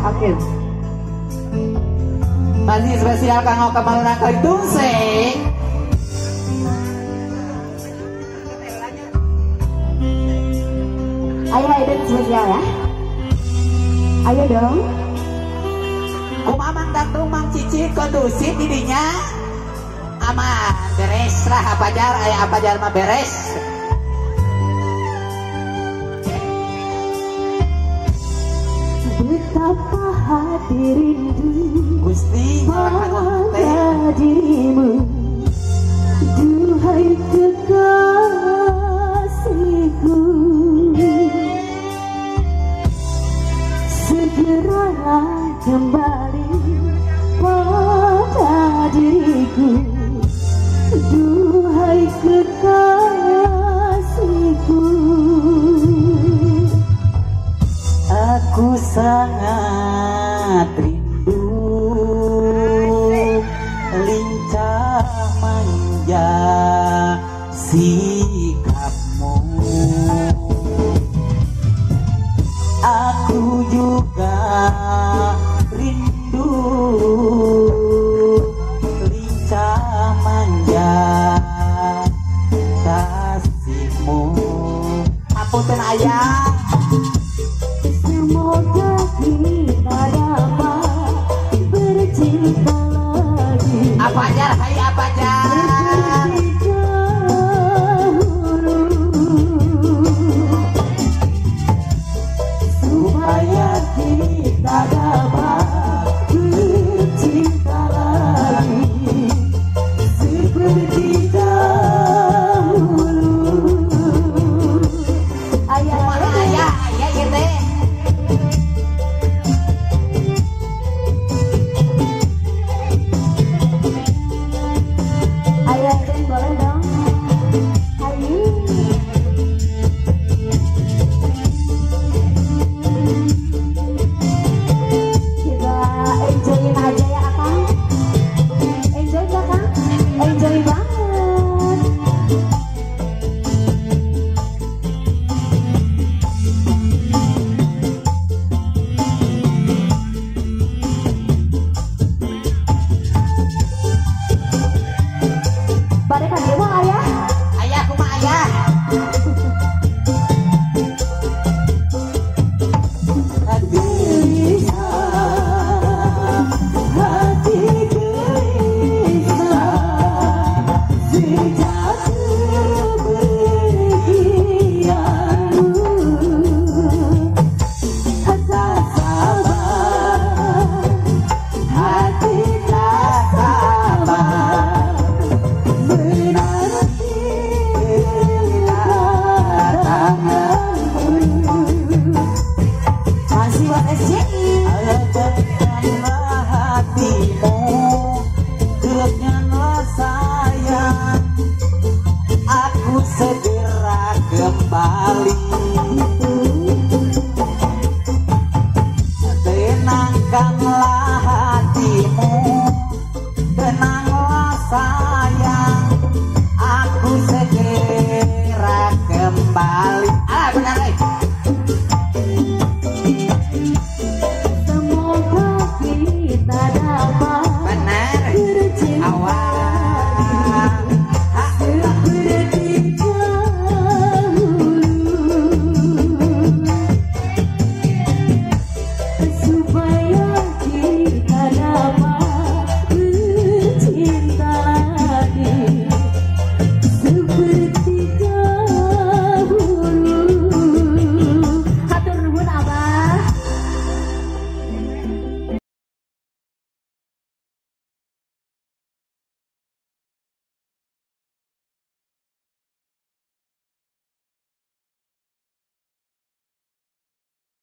Oke. Masih spesial kanggo kamalunan kali tungse. Ayo Aiden spesial ya. Ayo dong. Kumamang dangdung mang cici kondusif didinya. Aman beres lah apa jar aya apa jar mah beres. Betapa hati rindu Gusti pada dirimu, duhai kekasihku. Segeralah kembali pada diriku, duhai kekasihku. Aku sangat rindu lincah manja sikapmu. Aku juga rindu lincah manja kasihmu. Apunten ayah. Semoga kita dapat bercinta lagi. Apa jar? Hai apa jar? Supaya kita dapat bercinta lagi seperti dahulu. Ayah gitu. Ayo Aiden boleh dong. Ayo. Kita enjoyin aja ya Akang. Enjoy ya Kang. Enjoy banget. Balik kan demo ayah. Ayah kumah ayah. Hati gelisah sejak kepergianmu. Tak sabar, hati tak sabar menanti kedatanganmu. Masih buat SCI. Dekatkanlah hatimu, dekatkanlah sayang. Aku segera kembali. Tenangkanlah hatimu, tenanglah sayang. Aku segera